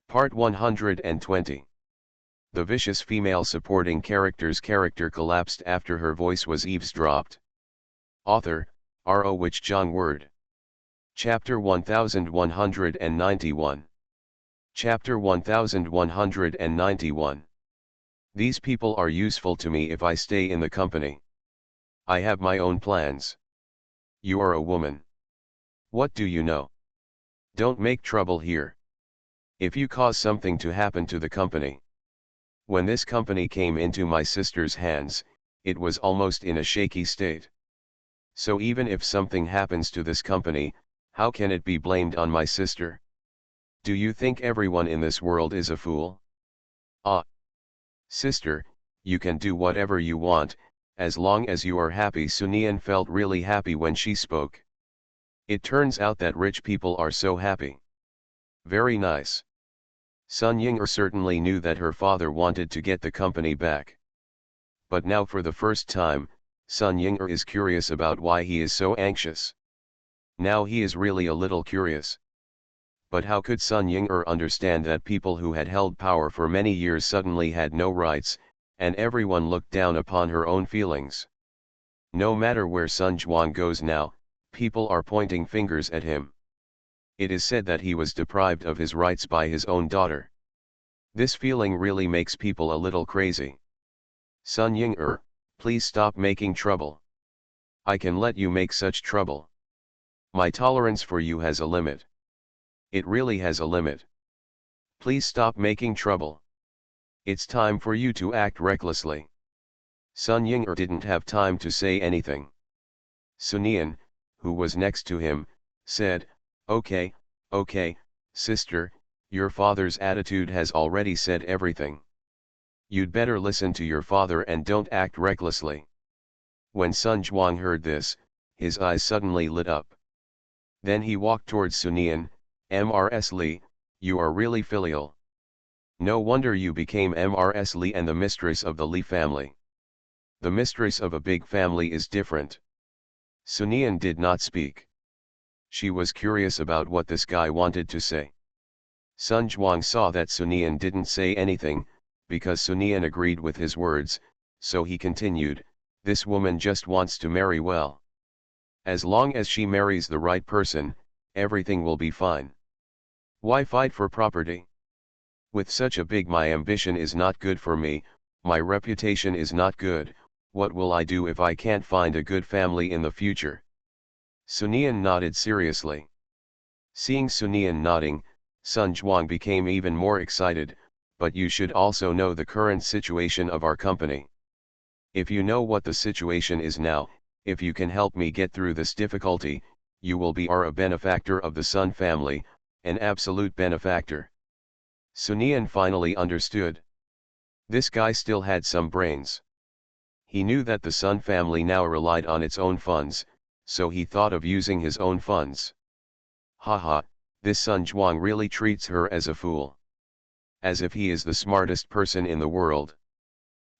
Part 120. The vicious female supporting character's character collapsed after her voice was eavesdropped. Author, R.O. Wich Jong Word. Chapter 1191. Chapter 1191. These people are useful to me if I stay in the company. I have my own plans. You are a woman. What do you know? Don't make trouble here. If you cause something to happen to the company. When this company came into my sister's hands, it was almost in a shaky state. So even if something happens to this company, how can it be blamed on my sister? Do you think everyone in this world is a fool? Ah! Sister, you can do whatever you want, as long as you are happy. Sunian felt really happy when she spoke. It turns out that rich people are so happy. Very nice. Sun Ying certainly knew that her father wanted to get the company back. But now for the first time, Sun Ying is curious about why he is so anxious. Now he is really a little curious. But how could Sun Ying understand that people who had held power for many years suddenly had no rights, and everyone looked down upon her own feelings? No matter where Sun Zhuang goes now, people are pointing fingers at him. It is said that he was deprived of his rights by his own daughter. This feeling really makes people a little crazy. Sun Ying, please stop making trouble. I can let you make such trouble. My tolerance for you has a limit. It really has a limit. Please stop making trouble. It's time for you to act recklessly. Sun Ying didn't have time to say anything. Sunian, who was next to him, said, Okay, sister, your father's attitude has already said everything. You'd better listen to your father and don't act recklessly. When Sun Zhuang heard this, his eyes suddenly lit up. Then he walked towards Sunian. Mrs. Li, you are really filial. No wonder you became Mrs. Li and the mistress of the Li family. The mistress of a big family is different. Sunian did not speak. She was curious about what this guy wanted to say. Sun Zhuang saw that Sunian didn't say anything, because Sunian agreed with his words, so he continued, this woman just wants to marry well. As long as she marries the right person, everything will be fine. Why fight for property? With such a big my ambition is not good for me, my reputation is not good, what will I do if I can't find a good family in the future? Sunian nodded seriously. Seeing Sunian nodding, Sun Zhuang became even more excited, but you should also know the current situation of our company. If you know what the situation is now, if you can help me get through this difficulty, you will be a benefactor of the Sun family, an absolute benefactor. Sunian finally understood. This guy still had some brains. He knew that the Sun family now relied on its own funds, so he thought of using his own funds. Haha, this Sun Zhuang really treats her as a fool. As if he is the smartest person in the world.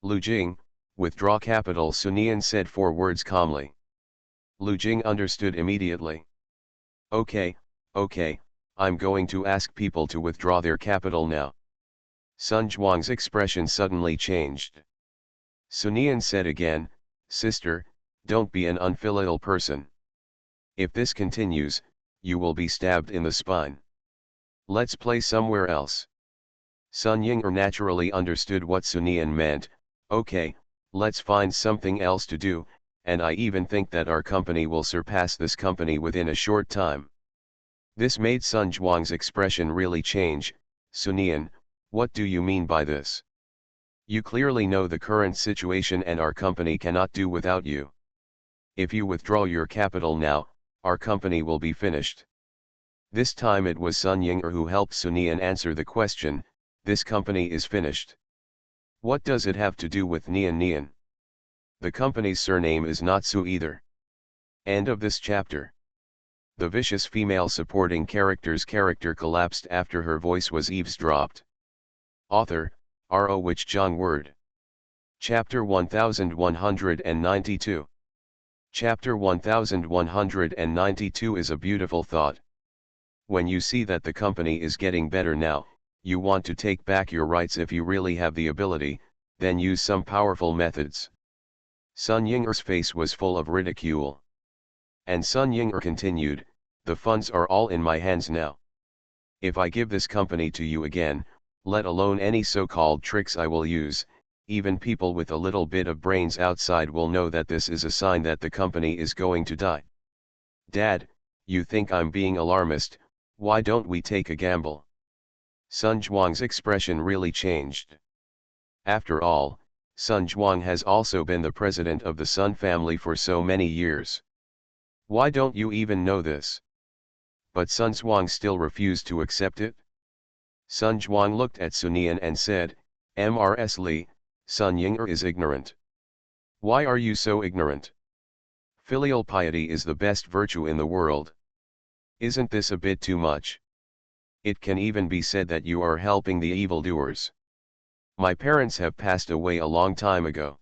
Lu Jing, withdraw capital. Sunian said 4 words calmly. Lu Jing understood immediately. Okay, I'm going to ask people to withdraw their capital now. Sun Zhuang's expression suddenly changed. Sunian said again, sister, don't be an unfilial person. If this continues, you will be stabbed in the spine. Let's play somewhere else. Sun Ying naturally understood what Sunian meant. Okay, let's find something else to do, and I even think that our company will surpass this company within a short time. This made Sun Zhuang's expression really change. Sunian, what do you mean by this? You clearly know the current situation and our company cannot do without you. If you withdraw your capital now, our company will be finished. This time it was Sun Ying who helped Sunian answer the question, this company is finished. What does it have to do with Nian? The company's surname is not Su either. End of this chapter. The vicious female supporting character's character collapsed after her voice was eavesdropped. Author, R.O. Wich Jong Word. Chapter 1192. Chapter 1192 is a beautiful thought. When you see that the company is getting better now, You want to take back your rights. If you really have the ability, then use some powerful methods. Sun Ying'er's face was full of ridicule. And Sun Ying'er continued, the funds are all in my hands now. If I give this company to you again, let alone any so-called tricks I will use, even people with a little bit of brains outside will know that this is a sign that the company is going to die. Dad, you think I'm being alarmist? Why don't we take a gamble? Sun Zhuang's expression really changed. After all, Sun Zhuang has also been the president of the Sun family for so many years. Why don't you even know this? But Sun Zhuang still refused to accept it. Sun Zhuang looked at Sunian and said, Mrs. Li, Sun Ying'er is ignorant. Why are you so ignorant? Filial piety is the best virtue in the world. Isn't this a bit too much? It can even be said that you are helping the evildoers. My parents have passed away a long time ago.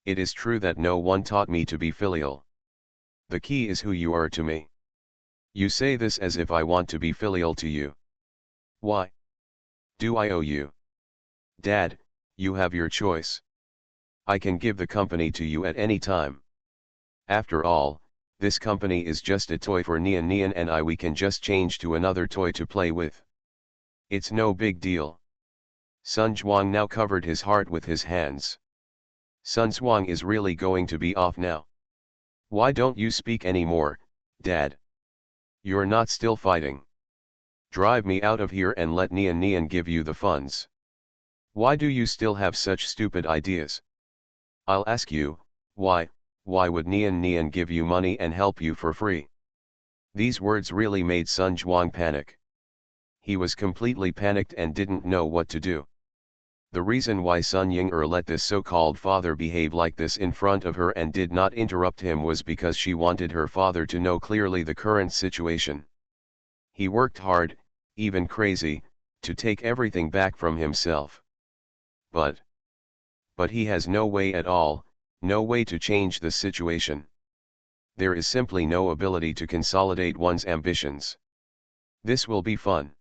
It is true that no one taught me to be filial. The key is who you are to me. You say this as if I want to be filial to you. Why? Do I owe you? Dad, you have your choice. I can give the company to you at any time. After all, this company is just a toy for Nian Nian and I. We can just change to another toy to play with. It's no big deal. Sun Zhuang now covered his heart with his hands. Sun Zhuang is really going to be off now. Why don't you speak anymore, Dad? You're not still fighting. Drive me out of here and let Nian Nian give you the funds. Why do you still have such stupid ideas? I'll ask you, why would Nian Nian give you money and help you for free? These words really made Sun Zhuang panic. He was completely panicked and didn't know what to do. The reason why Sun Ying'er let this so-called father behave like this in front of her and did not interrupt him was because she wanted her father to know clearly the current situation. He worked hard, even crazy, to take everything back from himself. But he has no way at all, no way to change the situation. There is simply no ability to consolidate one's ambitions. This will be fun.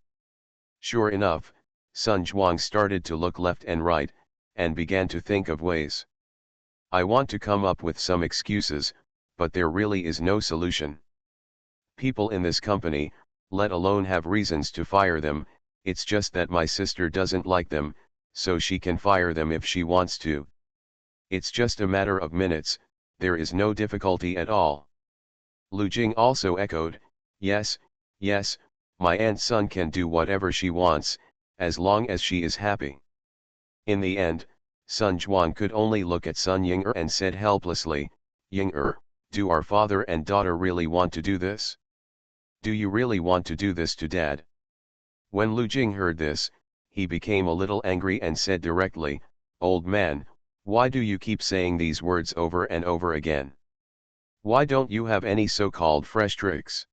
Sure enough, Sun Zhuang started to look left and right, and began to think of ways. I want to come up with some excuses, but there really is no solution. People in this company, let alone have reasons to fire them, it's just that my sister doesn't like them, so she can fire them if she wants to. It's just a matter of minutes, there is no difficulty at all. Lu Jing also echoed, yes, my aunt's son can do whatever she wants, as long as she is happy. In the end, Sun Zhuang could only look at Sun Ying'er and said helplessly, Ying'er, do our father and daughter really want to do this? Do you really want to do this to Dad? When Lu Jing heard this, he became a little angry and said directly, old man, why do you keep saying these words over and over again? Why don't you have any so-called fresh tricks?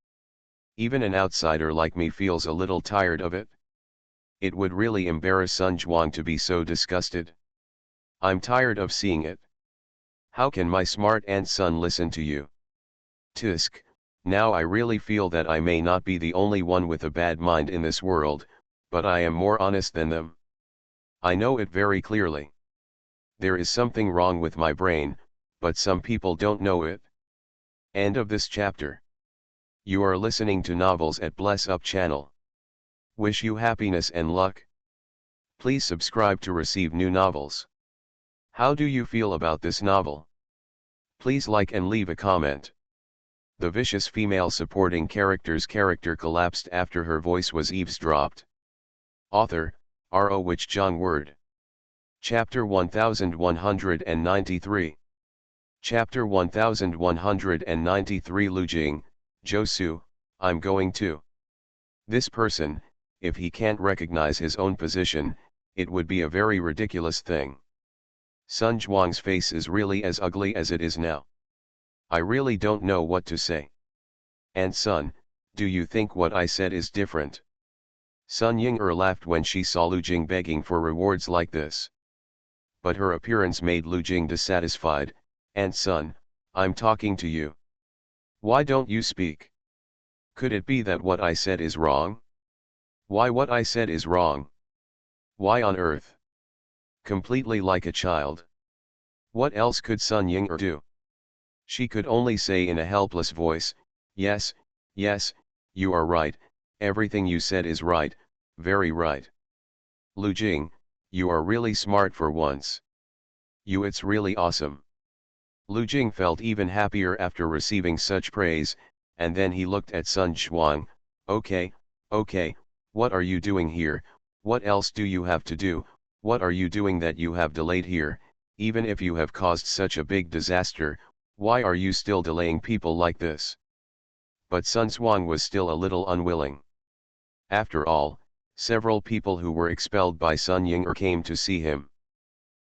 Even an outsider like me feels a little tired of it. It would really embarrass Sun Zhuang to be so disgusted. I'm tired of seeing it. How can my smart aunt son listen to you? Tisk, now I really feel that I may not be the only one with a bad mind in this world, but I am more honest than them. I know it very clearly. There is something wrong with my brain, but some people don't know it. End of this chapter. You are listening to Novels at Bless Up channel. Wish you happiness and luck. Please subscribe to receive new novels. How do you feel about this novel? Please like and leave a comment. The vicious female supporting character's character collapsed after her voice was eavesdropped. Author, R.O. Wich Jong Word. Chapter 1193. Chapter 1193. Lu Jing, Josu, I'm going to. This person, if he can't recognize his own position, it would be a very ridiculous thing. Sun Zhuang's face is really as ugly as it is now. I really don't know what to say. And Sun, do you think what I said is different? Sun Ying'er laughed when she saw Lu Jing begging for rewards like this. But her appearance made Lu Jing dissatisfied, and Sun, I'm talking to you. Why don't you speak? Could it be that what I said is wrong? Why what I said is wrong? Why on earth? Completely like a child. What else could Sun Ying do? She could only say in a helpless voice, yes, yes, you are right, everything you said is right, very right. Lu Jing, you are really smart for once. It's really awesome. Lu Jing felt even happier after receiving such praise, and then he looked at Sun Zhuang. Okay, okay, what are you doing here? What else do you have to do? What are you doing that you have delayed here? Even if you have caused such a big disaster, why are you still delaying people like this? But Sun Zhuang was still a little unwilling. After all, several people who were expelled by Sun Ying came to see him.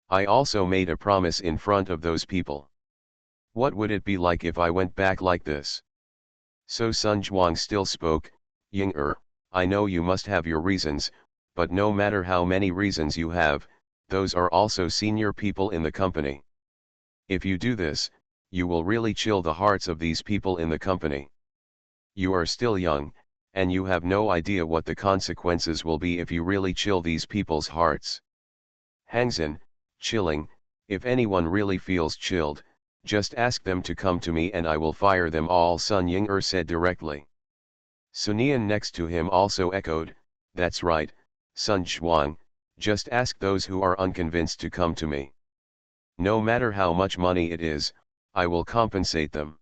I also made a promise in front of those people. What would it be like if I went back like this? So Sun Zhuang still spoke, Ying I know you must have your reasons, but no matter how many reasons you have, those are also senior people in the company. If you do this, you will really chill the hearts of these people in the company. You are still young, and you have no idea what the consequences will be if you really chill these people's hearts. Hangzhen, chilling, if anyone really feels chilled, just ask them to come to me and I will fire them all, Sun Ying said directly. Sunian next to him also echoed, that's right, Sun Zhuang, just ask those who are unconvinced to come to me. No matter how much money it is, I will compensate them.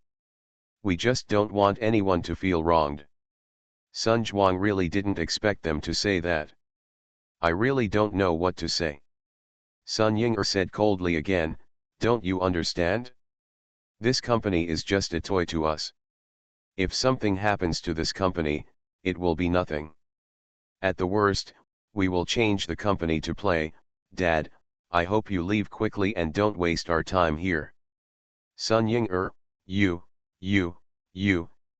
We just don't want anyone to feel wronged. Sun Zhuang really didn't expect them to say that. I really don't know what to say. Sun Ying said coldly again, don't you understand? This company is just a toy to us. If something happens to this company, it will be nothing. At the worst, we will change the company to play. Dad, I hope you leave quickly and don't waste our time here. Sun Ying you,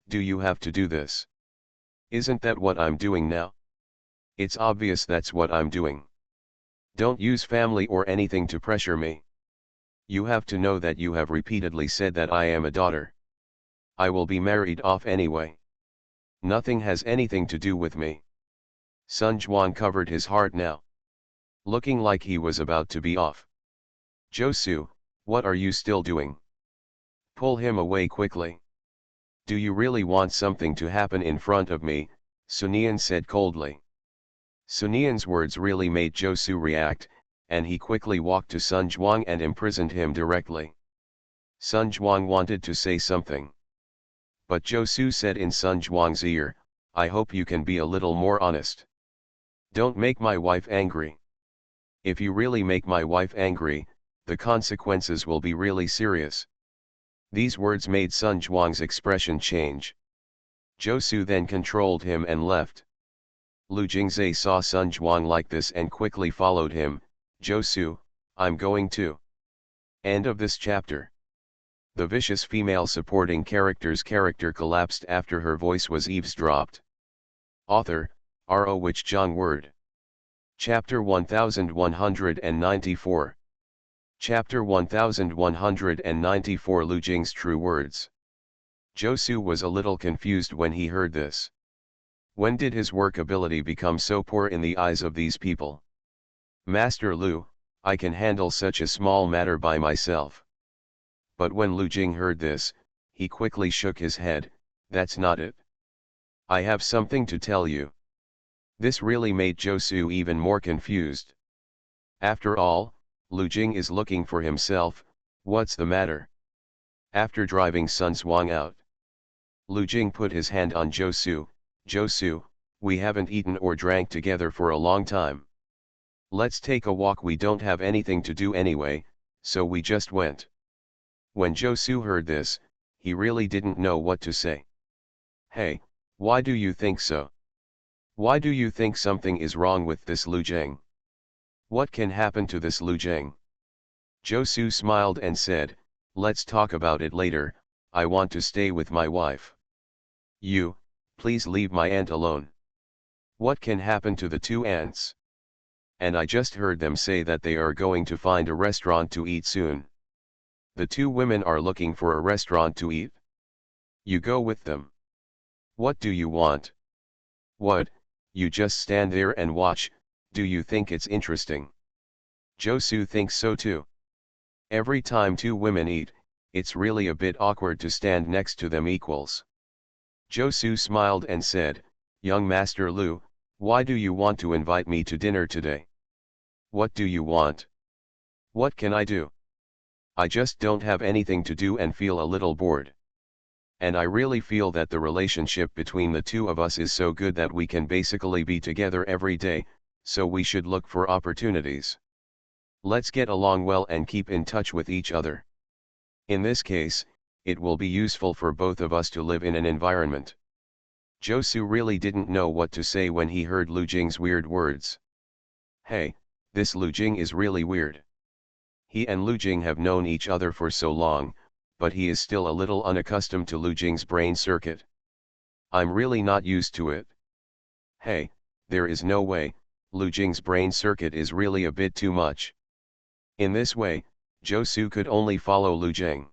do you have to do this? Isn't that what I'm doing now? It's obvious that's what I'm doing. Don't use family or anything to pressure me. You have to know that you have repeatedly said that I am a daughter. I will be married off anyway. Nothing has anything to do with me. Sun Zhuang covered his heart now, looking like he was about to be off. Josu, what are you still doing? Pull him away quickly. Do you really want something to happen in front of me? Sunian said coldly. Sunian's words really made Josu react, and he quickly walked to Sun Zhuang and imprisoned him directly. Sun Zhuang wanted to say something, but Josu said in Sun Zhuang's ear, I hope you can be a little more honest. Don't make my wife angry. If you really make my wife angry, the consequences will be really serious. These words made Sun Zhuang's expression change. Josu then controlled him and left. Lu Jingzhe saw Sun Zhuang like this and quickly followed him. Josu, I'm going to. End of this chapter. The vicious female supporting character's character collapsed after her voice was eavesdropped. Author, R.O. Wich Zhang Word. Chapter 1194. Chapter 1194 Lu Jing's True Words. Josu was a little confused when he heard this. When did his work ability become so poor in the eyes of these people? Master Lu, I can handle such a small matter by myself. But when Lu Jing heard this, he quickly shook his head, that's not it. I have something to tell you. This really made Josu even more confused. After all, Lu Jing is looking for himself, what's the matter? After driving Sun Zhuang out, Lu Jing put his hand on Josu, Josu, we haven't eaten or drank together for a long time. Let's take a walk, we don't have anything to do anyway, so we just went. When Josu heard this, he really didn't know what to say. Hey, why do you think so? Why do you think something is wrong with this Lu Jing? What can happen to this Lu Jing? Josu smiled and said, let's talk about it later, I want to stay with my wife. You, please leave my aunt alone. What can happen to the two aunts? And I just heard them say that they are going to find a restaurant to eat soon. The two women are looking for a restaurant to eat. You go with them. What do you want? What, you just stand there and watch, Do you think it's interesting? Josu thinks so too. Every time two women eat, it's really a bit awkward to stand next to them equals. Josu smiled and said, "Young Master Lu, why do you want to invite me to dinner today? What do you want? What can I do? I just don't have anything to do and feel a little bored. And I really feel that the relationship between the two of us is so good that we can basically be together every day, so we should look for opportunities. Let's get along well and keep in touch with each other. In this case, it will be useful for both of us to live in an environment." Josu really didn't know what to say when he heard Lu Jing's weird words. Hey, this Lu Jing is really weird. He and Lu Jing have known each other for so long, but he is still a little unaccustomed to Lu Jing's brain circuit. I'm really not used to it. Hey, there is no way, Lu Jing's brain circuit is really a bit too much. In this way, Josu could only follow Lu Jing.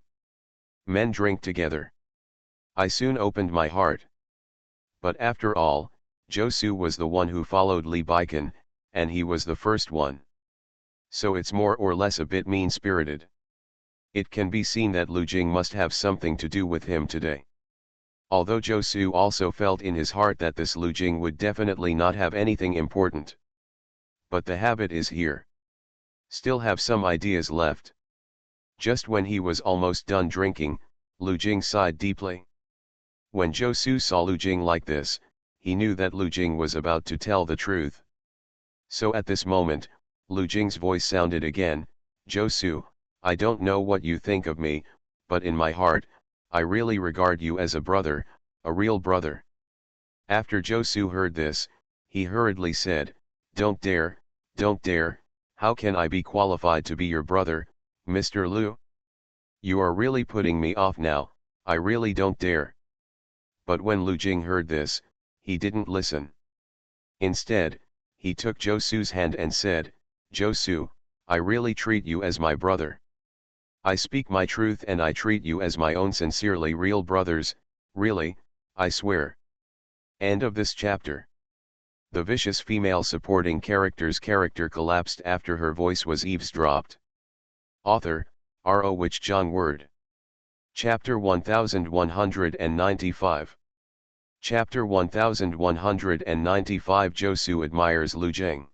Men drink together. I soon opened my heart. But after all, Josu was the one who followed Li Baikan, and he was the first one. So it's more or less a bit mean-spirited. It can be seen that Lu Jing must have something to do with him today. Although Josu also felt in his heart that this Lu Jing would definitely not have anything important. But the habit is here. Still have some ideas left. Just when he was almost done drinking, Lu Jing sighed deeply. When Josu saw Lu Jing like this, he knew that Lu Jing was about to tell the truth. So at this moment, Lu Jing's voice sounded again, "Josu, I don't know what you think of me, but in my heart, I really regard you as a brother, a real brother." After Josu heard this, he hurriedly said, don't dare, how can I be qualified to be your brother, Mr. Lu? You are really putting me off now, I really don't dare." But when Lu Jing heard this, he didn't listen. Instead, he took Josu's hand and said, "Josu, I really treat you as my brother. I speak my truth and I treat you as my own sincerely real brothers, really, I swear." End of this chapter. The vicious female supporting character's character collapsed after her voice was eavesdropped. Author, R.O. Wich Jong Word. Chapter 1195. Chapter 1195 Josu admires Lu Jing.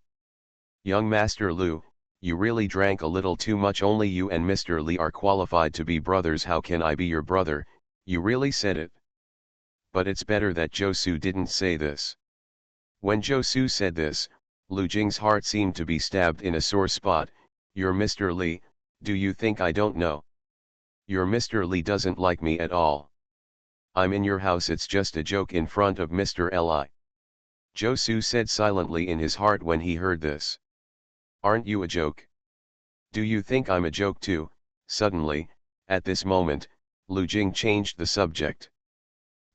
"Young Master Lu, you really drank a little too much. Only you and Mr. Li are qualified to be brothers. How can I be your brother? You really said it." But it's better that Josu didn't say this. When Josu said this, Lu Jing's heart seemed to be stabbed in a sore spot. "You're Mr. Li, do you think I don't know? Your Mr. Li doesn't like me at all. I'm in your house, it's just a joke in front of Mr. Li." Josu said silently in his heart when he heard this. "Aren't you a joke? Do you think I'm a joke too?" Suddenly, at this moment, Lu Jing changed the subject.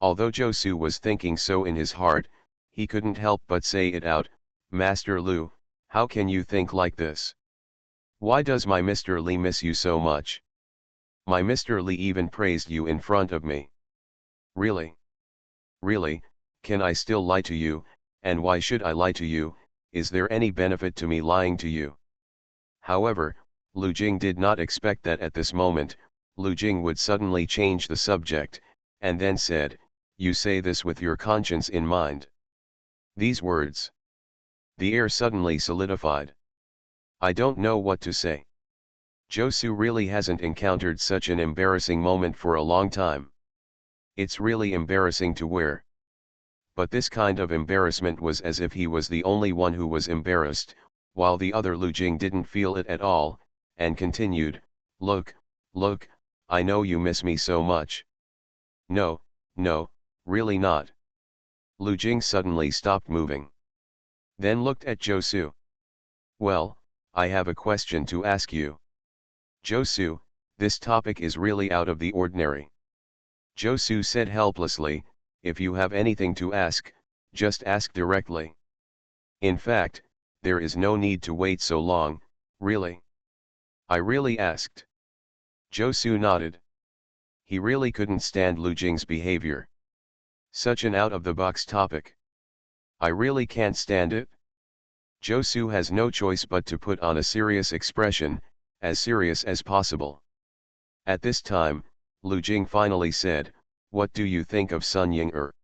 Although Josu was thinking so in his heart, he couldn't help but say it out, "Master Lu, how can you think like this? Why does my Mr. Li miss you so much? My Mr. Li even praised you in front of me. Really? Really, can I still lie to you, and why should I lie to you? Is there any benefit to me lying to you?" However, Lu Jing did not expect that at this moment, Lu Jing would suddenly change the subject, and then said, "You say this with your conscience in mind." These words. The air suddenly solidified. I don't know what to say. Josu really hasn't encountered such an embarrassing moment for a long time. It's really embarrassing to wear. But this kind of embarrassment was as if he was the only one who was embarrassed, while the other Lu Jing didn't feel it at all, and continued, look, I know you miss me so much." No, really not." Lu Jing suddenly stopped moving. Then looked at Josu. "Well, I have a question to ask you. Josu, this topic is really out of the ordinary." Josu said helplessly, "If you have anything to ask, just ask directly. In fact, there is no need to wait so long, really." "I really asked." Josu nodded. He really couldn't stand Lu Jing's behavior. Such an out-of-the-box topic. "I really can't stand it." Josu has no choice but to put on a serious expression, as serious as possible. At this time, Lu Jing finally said, "What do you think of Sun Ying-er?"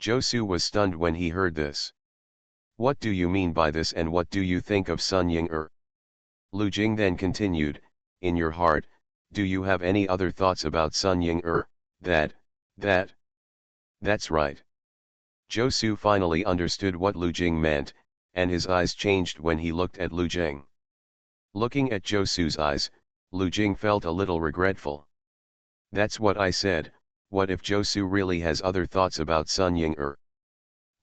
Josu was stunned when he heard this. "What do you mean by this, and what do you think of Sun Ying-er?" Lu Jing then continued, "In your heart, do you have any other thoughts about Sun Ying-er? That's right." Josu finally understood what Lu Jing meant, and his eyes changed when he looked at Lu Jing. Looking at Josu's eyes, Lu Jing felt a little regretful. "That's what I said, what if Josu really has other thoughts about Sun Ying-er?"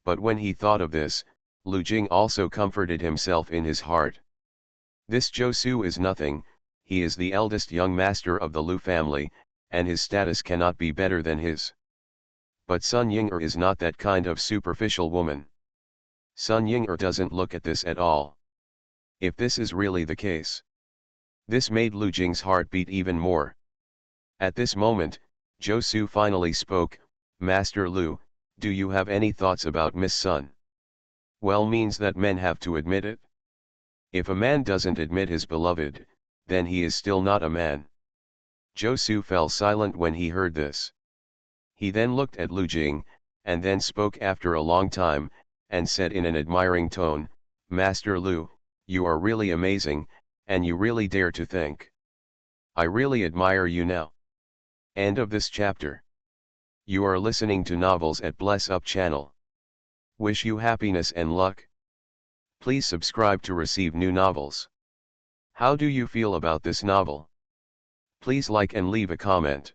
But when he thought of this, Lu Jing also comforted himself in his heart. This Josu is nothing, he is the eldest young master of the Lu family, and his status cannot be better than his. But Sun Ying-er is not that kind of superficial woman. Sun Ying-er doesn't look at this at all. If this is really the case, this made Lu Jing's heart beat even more. At this moment, Josu finally spoke, "Master Lu, do you have any thoughts about Miss Sun?" Well means that men have to admit it. If a man doesn't admit his beloved, then he is still not a man. Josu fell silent when he heard this. He then looked at Lu Jing, and then spoke after a long time, and said in an admiring tone, "Master Lu, you are really amazing, and you really dare to think. I really admire you now." End of this chapter. You are listening to Novels at Bless Up channel. Wish you happiness and luck. Please subscribe to receive new novels. How do you feel about this novel? Please like and leave a comment.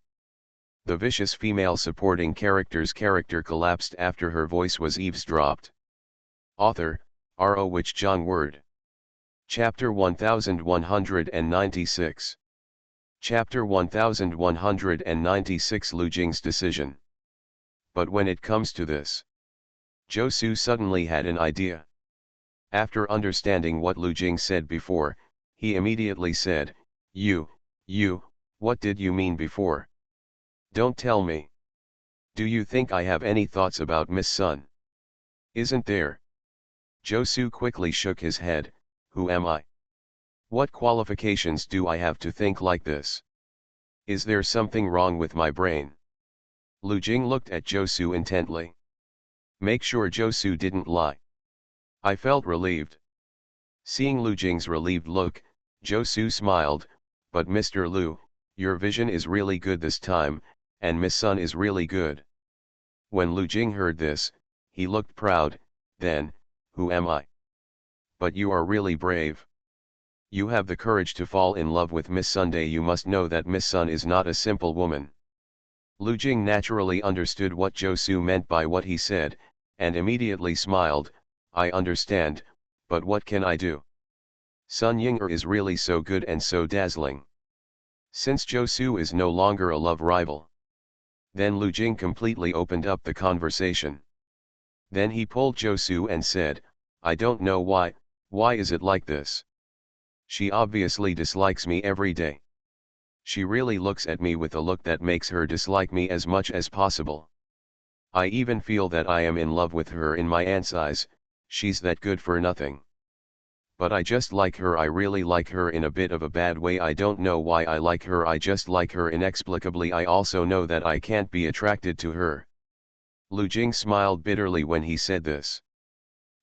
The vicious female supporting character's character collapsed after her voice was eavesdropped. Author, R.O. Wich Jong Word. Chapter 1196. Chapter 1196 Lu Jing's decision. But when it comes to this, Josu suddenly had an idea. After understanding what Lu Jing said before, he immediately said, You, what did you mean before? Don't tell me. Do you think I have any thoughts about Miss Sun? Isn't there? Josu quickly shook his head. Who am I? What qualifications do I have to think like this? Is there something wrong with my brain? Lu Jing looked at Josu intently. Make sure Josu didn't lie. I felt relieved. Seeing Lu Jing's relieved look, Josu smiled, but Mr. Lu, your vision is really good this time, and Miss Sun is really good. When Lu Jing heard this, he looked proud. Then, who am I? But you are really brave. You have the courage to fall in love with Miss Sunday. You must know that Miss Sun is not a simple woman. Lu Jing naturally understood what Josu meant by what he said, and immediately smiled. I understand, but what can I do? Sun Ying-er is really so good and so dazzling. Since Josu is no longer a love rival, then Lu Jing completely opened up the conversation. Then he pulled Josu and said, I don't know why is it like this? She obviously dislikes me every day. She really looks at me with a look that makes her dislike me as much as possible. I even feel that I am in love with her in my aunt's eyes. She's that good for nothing. But I just like her. I really like her in a bit of a bad way. I don't know why I like her. I just like her inexplicably. I also know that I can't be attracted to her. Lu Jing smiled bitterly when he said this.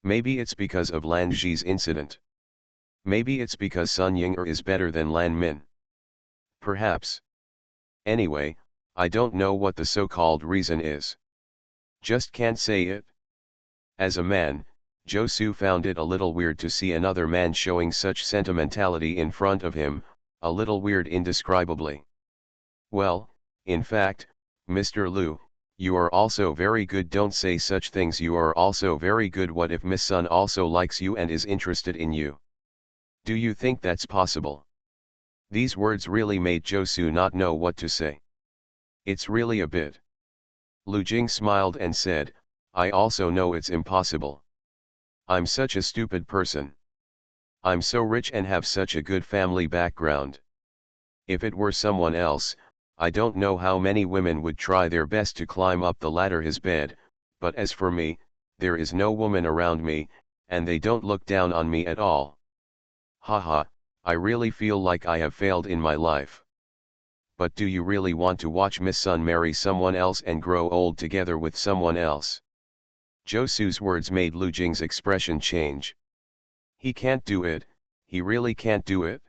Maybe it's because of Lan Zhi's incident. Maybe it's because Sun Ying-er is better than Lan Min. Perhaps. Anyway, I don't know what the so-called reason is. Just can't say it. As a man, Josu found it a little weird to see another man showing such sentimentality in front of him, a little weird indescribably. Well, in fact, Mr. Lu, you are also very good. Don't say such things. You are also very good. What if Miss Sun also likes you and is interested in you? Do you think that's possible? These words really made Josu not know what to say. It's really a bit. Lu Jing smiled and said, I also know it's impossible. I'm such a stupid person. I'm so rich and have such a good family background. If it were someone else, I don't know how many women would try their best to climb up the ladder his bed, but as for me, there is no woman around me, and they don't look down on me at all. Haha, I really feel like I have failed in my life. But do you really want to watch Miss Sun marry someone else and grow old together with someone else? Josu's words made Lu Jing's expression change. He can't do it, he really can't do it.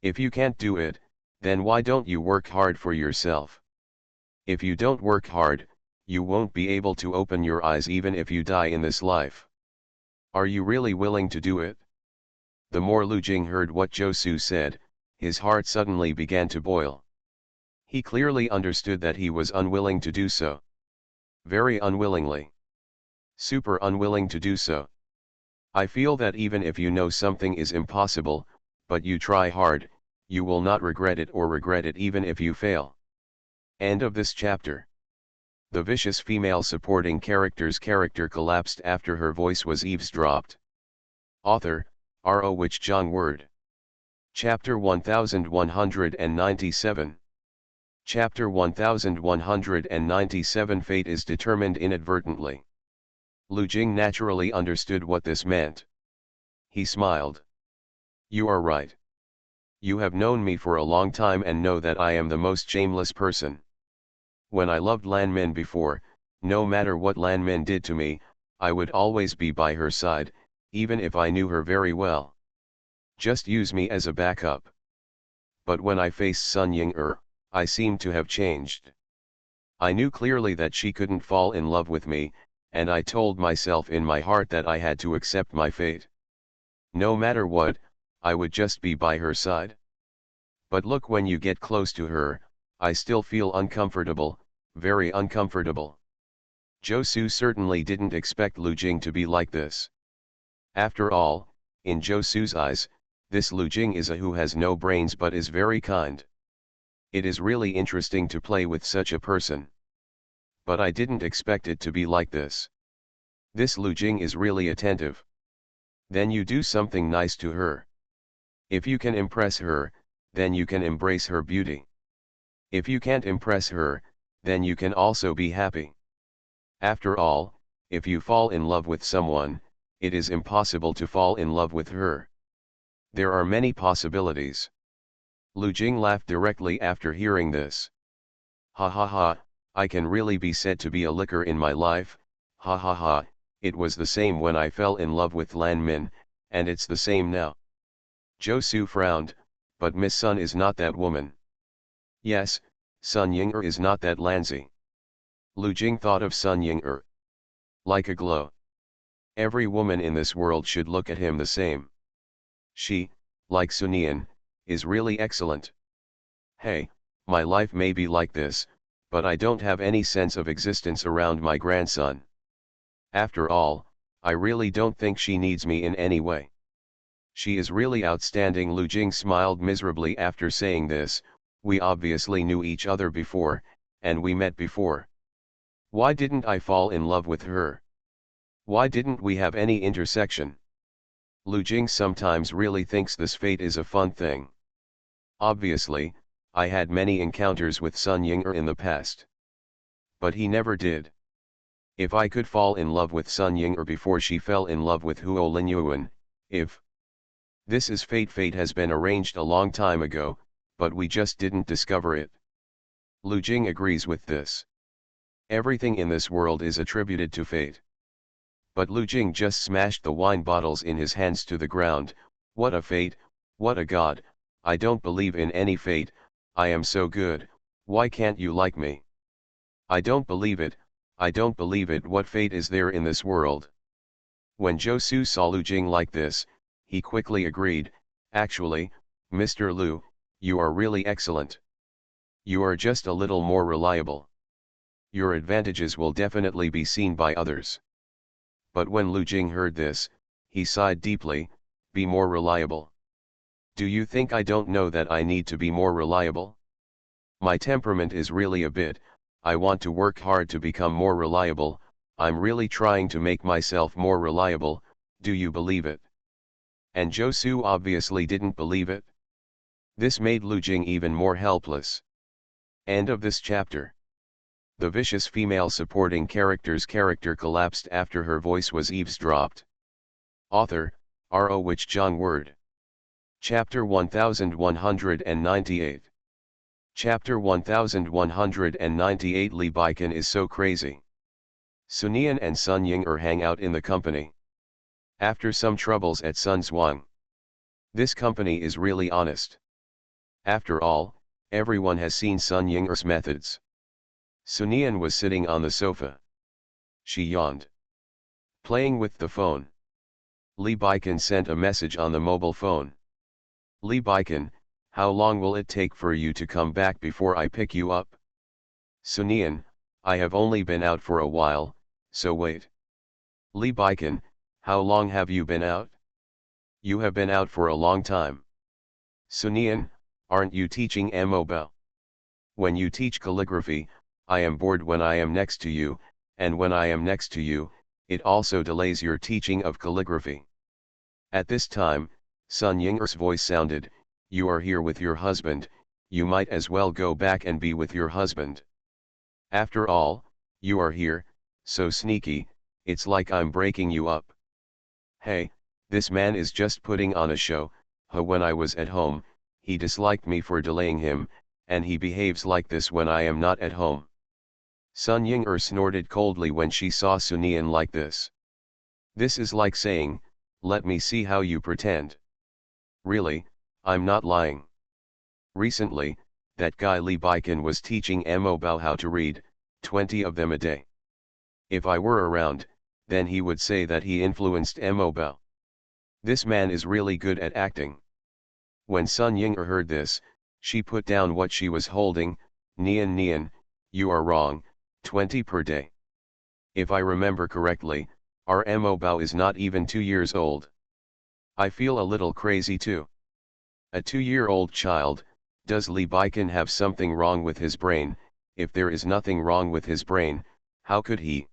If you can't do it, then why don't you work hard for yourself? If you don't work hard, you won't be able to open your eyes even if you die in this life. Are you really willing to do it? The more Lu Jing heard what Josu said, his heart suddenly began to boil. He clearly understood that he was unwilling to do so. Very unwillingly. Super unwilling to do so. I feel that even if you know something is impossible, but you try hard, you will not regret it or regret it even if you fail. End of this chapter. The vicious female supporting character's character collapsed after her voice was eavesdropped. Author, R.O. Wich Jong Word. Chapter 1197. Chapter 1197. Fate is determined inadvertently. Lu Jing naturally understood what this meant. He smiled. You are right. You have known me for a long time and know that I am the most shameless person. When I loved Lan Min before, no matter what Lan Min did to me, I would always be by her side, even if I knew her very well. Just use me as a backup. But when I faced Sun Ying-er, I seemed to have changed. I knew clearly that she couldn't fall in love with me, and I told myself in my heart that I had to accept my fate. No matter what, I would just be by her side. But look, when you get close to her, I still feel uncomfortable, very uncomfortable. Josu certainly didn't expect Lu Jing to be like this. After all, in Josu's eyes, this Lu Jing is a who has no brains but is very kind. It is really interesting to play with such a person. But I didn't expect it to be like this. This Lu Jing is really attentive. Then you do something nice to her. If you can impress her, then you can embrace her beauty. If you can't impress her, then you can also be happy. After all, if you fall in love with someone, it is impossible to fall in love with her. There are many possibilities. Lu Jing laughed directly after hearing this. Ha ha ha, I can really be said to be a licker in my life, ha ha ha, it was the same when I fell in love with Lan Min, and it's the same now. Josu frowned, but Miss Sun is not that woman. Yes, Sun Ying-er is not that Lanzi. Lu Jing thought of Sun Ying-er. Like a glow. Every woman in this world should look at him the same. She, like Sunian, is really excellent. Hey, my life may be like this, but I don't have any sense of existence around my grandson. After all, I really don't think she needs me in any way. She is really outstanding. Lu Jing smiled miserably after saying this. We obviously knew each other before, and we met before. Why didn't I fall in love with her? Why didn't we have any intersection? Lu Jing sometimes really thinks this fate is a fun thing. Obviously, I had many encounters with Sun Ying-er in the past. But he never did. If I could fall in love with Sun Ying-er before she fell in love with Huo Linyuan, if this is fate, fate has been arranged a long time ago, but we just didn't discover it. Lu Jing agrees with this. Everything in this world is attributed to fate. But Lu Jing just smashed the wine bottles in his hands to the ground. What a fate, what a god, I don't believe in any fate, I am so good, why can't you like me? I don't believe it, I don't believe it. What fate is there in this world? When Josu saw Lu Jing like this, he quickly agreed, actually, Mr. Lu, you are really excellent. You are just a little more reliable. Your advantages will definitely be seen by others. But when Lu Jing heard this, he sighed deeply, be more reliable. Do you think I don't know that I need to be more reliable? My temperament is really a bit, I want to work hard to become more reliable, I'm really trying to make myself more reliable, do you believe it? And Josu obviously didn't believe it. This made Lu Jing even more helpless. End of this chapter. The vicious female supporting character's character collapsed after her voice was eavesdropped. Author, R.O. Which John Word. Chapter 1198. Chapter 1198. Lee Baikan is so crazy. Sunian and Sun Ying-er hang out in the company. After some troubles at Sun Zhuang. This company is really honest. After all, everyone has seen Sun Ying-er's methods. Sunian was sitting on the sofa. She yawned. Playing with the phone. Lee Baikan sent a message on the mobile phone. Lee Baikan, how long will it take for you to come back before I pick you up? Sunian, I have only been out for a while, so wait. Lee Baikan, how long have you been out? You have been out for a long time. Sunian, aren't you teaching Mo? When you teach calligraphy, I am bored when I am next to you, and when I am next to you, it also delays your teaching of calligraphy. At this time, Sun Ying-er's voice sounded, you are here with your husband, you might as well go back and be with your husband. After all, you are here, so sneaky, it's like I'm breaking you up. Hey, this man is just putting on a show, when I was at home, he disliked me for delaying him, and he behaves like this when I am not at home. Sun Ying-er snorted coldly when she saw Sunian like this. This is like saying, let me see how you pretend. Really, I'm not lying. Recently, that guy Lee Baikan was teaching Mo Bao how to read, 20 of them a day. If I were around, then he would say that he influenced Mo Bao. This man is really good at acting. When Sun Ying-er heard this, she put down what she was holding. Nian, you are wrong, 20 per day. If I remember correctly, our Mo Bao is not even 2 years old. I feel a little crazy too. A 2-year-old child, does Lee Baikan have something wrong with his brain? If there is nothing wrong with his brain, how could he?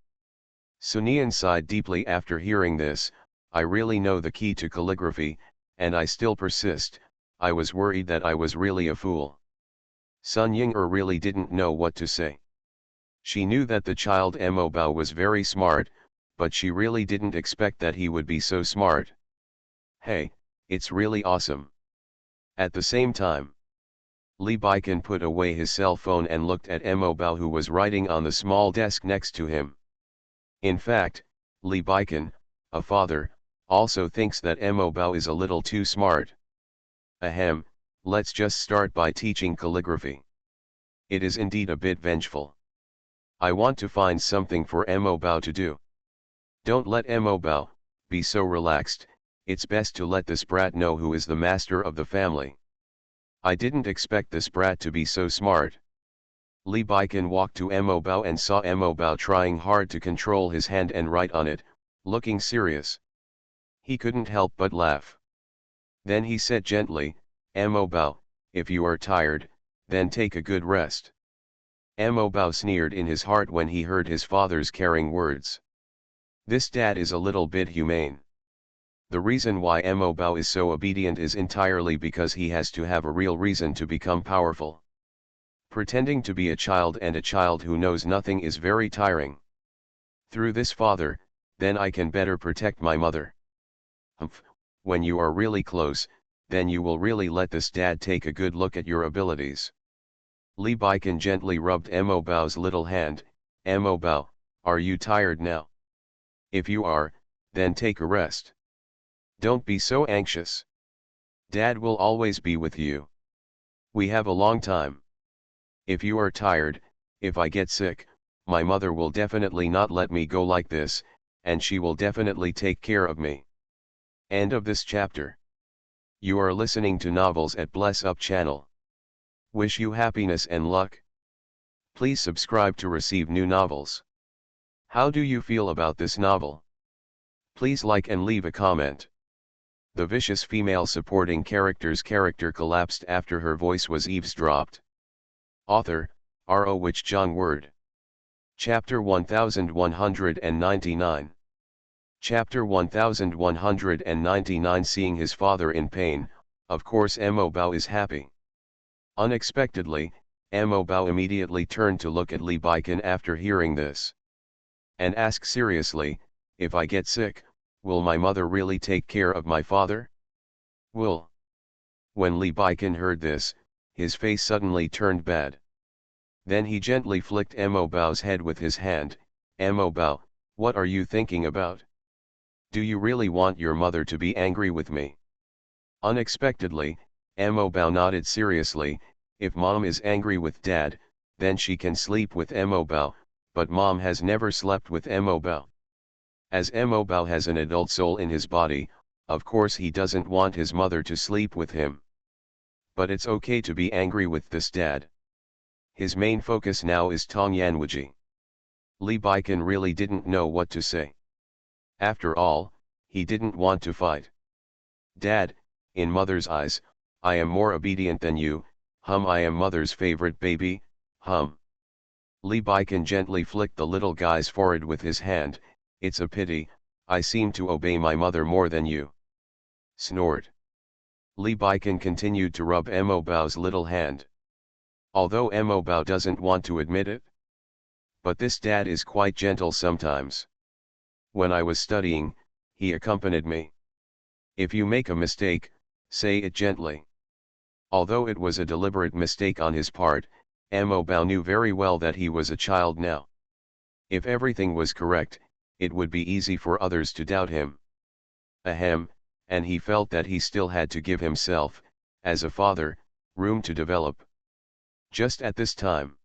Sunian sighed deeply after hearing this. I really know the key to calligraphy, and I still persist. I was worried that I was really a fool. Sun Ying-er really didn't know what to say. She knew that the child Mo Bao was very smart, but she really didn't expect that he would be so smart. Hey, it's really awesome. At the same time, Lee Baikan put away his cell phone and looked at Mo Bao, who was writing on the small desk next to him. In fact, Lee Baikan, a father, also thinks that Mo Bao is a little too smart. Ahem, let's just start by teaching calligraphy. It is indeed a bit vengeful. I want to find something for Mo Bao to do. Don't let Mo Bao be so relaxed, it's best to let this brat know who is the master of the family. I didn't expect this brat to be so smart. Lee Baikan walked to Mo Bao and saw Mo Bao trying hard to control his hand and write on it, looking serious. He couldn't help but laugh. Then he said gently, Mo Bao, if you are tired, then take a good rest. Mo Bao sneered in his heart when he heard his father's caring words. This dad is a little bit humane. The reason why Mo Bao is so obedient is entirely because he has to have a real reason to become powerful. Pretending to be a child and a child who knows nothing is very tiring. Through this father, then I can better protect my mother. When you are really close, then you will really let this dad take a good look at your abilities. Lee Baikan gently rubbed Mo Bao's little hand. Mo Bao, are you tired now? If you are, then take a rest. Don't be so anxious. Dad will always be with you. We have a long time. If you are tired, if I get sick, my mother will definitely not let me go like this, and she will definitely take care of me. End of this chapter. You are listening to Novels at Bless Up channel. Wish you happiness and luck. Please subscribe to receive new novels. How do you feel about this novel? Please like and leave a comment. The vicious female supporting character's character collapsed after her voice was eavesdropped. Author, R.O. Which John Word. Chapter 1199. Chapter 1199. Seeing his father in pain, of course Mo Bao is happy. Unexpectedly, Mo Bao immediately turned to look at Lee Baikan after hearing this. And asked seriously, if I get sick, Will my mother really take care of my father? Will. When Li Baikan heard this, his face suddenly turned bad. Then he gently flicked Mo Bao's head with his hand. Mo Bao, what are you thinking about? Do you really want your mother to be angry with me? Unexpectedly, Mo Bao nodded seriously. If mom is angry with dad, then she can sleep with Mo Bao, but mom has never slept with Mo Bao. As Mo Bao has an adult soul in his body, of course he doesn't want his mother to sleep with him. But it's okay to be angry with this dad. His main focus now is Tong Yanwuji. Li Baikan really didn't know what to say. After all, he didn't want to fight. Dad, in mother's eyes, I am more obedient than you, I am mother's favorite baby, Li Baikan gently flicked the little guy's forehead with his hand. It's a pity, I seem to obey my mother more than you. Snort. Li Baikan continued to rub Mo Bao's little hand. Although Mo Bao doesn't want to admit it. But this dad is quite gentle sometimes. When I was studying, he accompanied me. If you make a mistake, say it gently. Although it was a deliberate mistake on his part, Mo Bao knew very well that he was a child now. If everything was correct, it would be easy for others to doubt him. Ahem, and he felt that he still had to give himself, as a father, room to develop. Just at this time,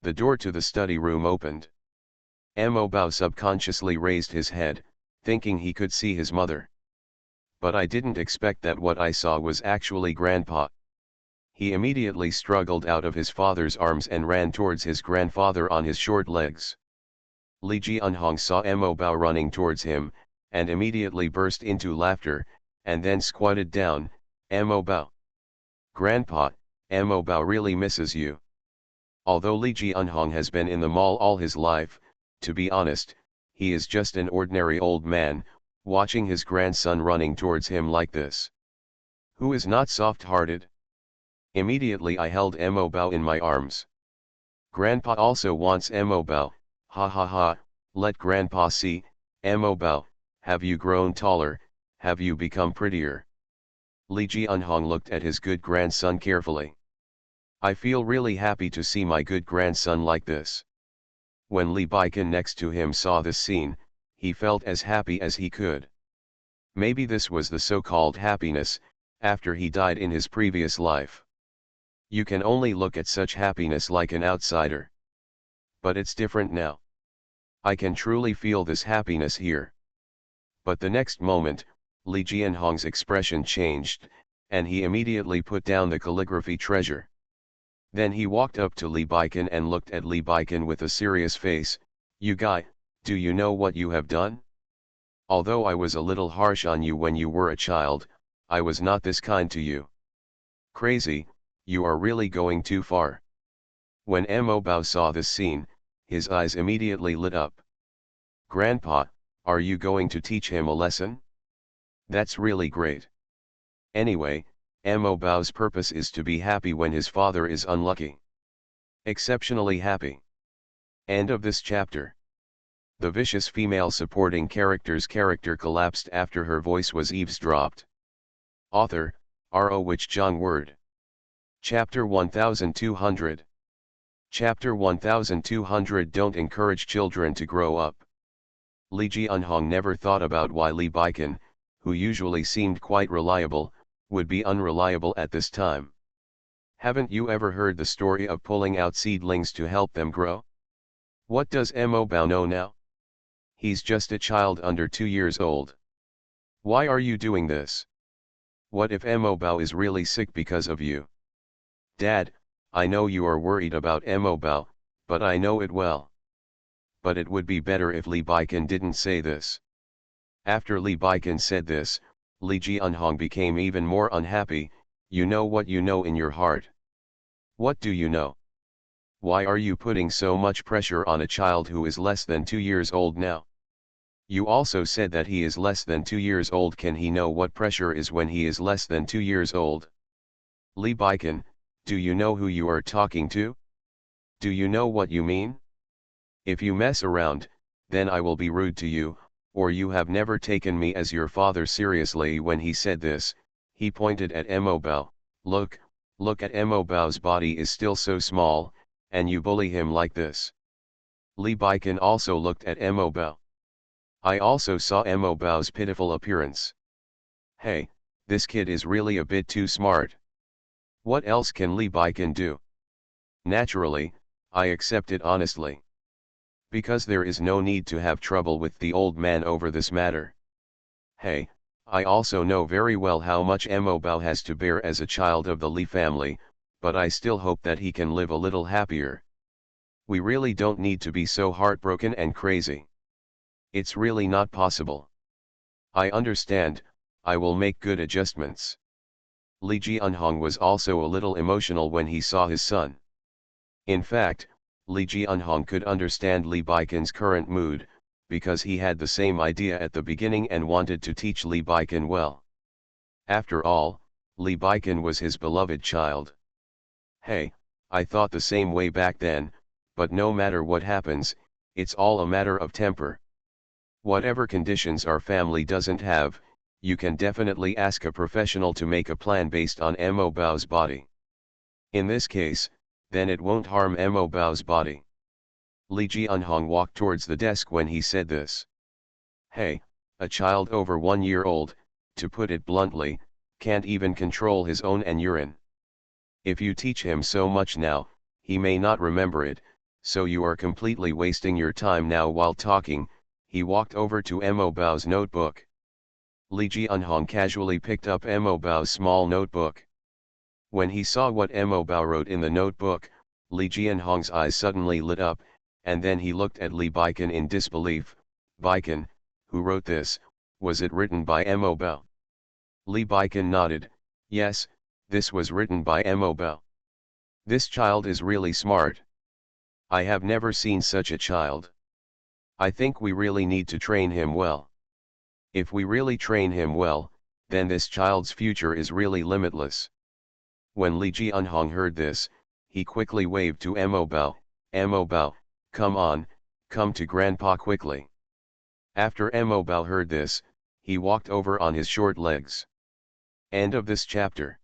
the door to the study room opened. Mo Bao subconsciously raised his head, thinking he could see his mother. But I didn't expect that what I saw was actually Grandpa. He immediately struggled out of his father's arms and ran towards his grandfather on his short legs. Li Jianhong saw Mo Bao running towards him, and immediately burst into laughter, and then squatted down. Mo Bao. Grandpa, Mo Bao really misses you. Although Li Jianhong has been in the mall all his life, to be honest, he is just an ordinary old man, watching his grandson running towards him like this. Who is not soft-hearted? Immediately I held Mo Bao in my arms. Grandpa also wants Mo Bao, ha ha ha, let Grandpa see. Mo Bao, have you grown taller, have you become prettier? Li Jianhong looked at his good grandson carefully. I feel really happy to see my good grandson like this. When Li Baikan next to him saw this scene, he felt as happy as he could. Maybe this was the so-called happiness, after he died in his previous life. You can only look at such happiness like an outsider. But it's different now. I can truly feel this happiness here. But the next moment, Li Jianhong's expression changed, and he immediately put down the calligraphy treasure. Then he walked up to Li Baikan and looked at Li Baikan with a serious face. You guy, do you know what you have done? Although I was a little harsh on you when you were a child, I was not this kind to you. Crazy, you are really going too far. When Mo Bao saw this scene, his eyes immediately lit up. Grandpa, are you going to teach him a lesson? That's really great. Anyway, Mo Bao's purpose is to be happy when his father is unlucky. Exceptionally happy. End of this chapter. The vicious female supporting character's character collapsed after her voice was eavesdropped. Author, R.O. Wich Zhang Word. Chapter 1200. Chapter 1200. Don't encourage children to grow up. Li Jianhong never thought about why Li Baikan, who usually seemed quite reliable, would be unreliable at this time. Haven't you ever heard the story of pulling out seedlings to help them grow? What does Mo Bao know now? He's just a child under 2 years old. Why are you doing this? What if Mo Bao is really sick because of you? Dad, I know you are worried about Mo Bao, but I know it well. But it would be better if Li Baikan didn't say this. After Li Baikan said this, Li Jianhong became even more unhappy. You know what you know in your heart. What do you know? Why are you putting so much pressure on a child who is less than 2 years old now? You also said that he is less than 2 years old. Can he know what pressure is when he is less than 2 years old? Li Baikan, do you know who you are talking to? Do you know what you mean? If you mess around, then I will be rude to you. or you have never taken me as your father seriously. When he said this, he pointed at Bao. Look at Bao's body is still so small, and you bully him like this. Li Baikan also looked at Bao. I also saw Bao's pitiful appearance. Hey, this kid is really a bit too smart. What else can Li Baikan do? Naturally, I accept it honestly. Because there is no need to have trouble with the old man over this matter. Hey, I also know very well how much Bao has to bear as a child of the Li family, but I still hope that he can live a little happier. We really don't need to be so heartbroken and crazy. It's really not possible. I understand, I will make good adjustments. Li Jianhong was also a little emotional when he saw his son. In fact, Li Jianhong could understand Li Baikan's current mood, because he had the same idea at the beginning and wanted to teach Li Baikan well. After all, Li Baikan was his beloved child. Hey, I thought the same way back then, but no matter what happens, it's all a matter of temper. Whatever conditions our family doesn't have, you can definitely ask a professional to make a plan based on Bao's body. In this case, then it won't harm Bao's body. Li Jianhong walked towards the desk when he said this. Hey, a child over 1 year old, to put it bluntly, can't even control his own and urine. If you teach him so much now, he may not remember it, so you are completely wasting your time now. While talking, he walked over to Bao's notebook. Li Jianhong casually picked up Bao's small notebook. When he saw what Bao wrote in the notebook, Li Jianhong's eyes suddenly lit up, and then he looked at Li Baikan in disbelief. Baikan, who wrote this, was it written by Bao? Li Baikan nodded, yes, this was written by Bao. This child is really smart. I have never seen such a child. I think we really need to train him well. If we really train him well, then this child's future is really limitless. When Li Jianhong heard this, he quickly waved to Bao. Bao, come on, come to grandpa quickly. After Bao heard this, he walked over on his short legs. End of this chapter.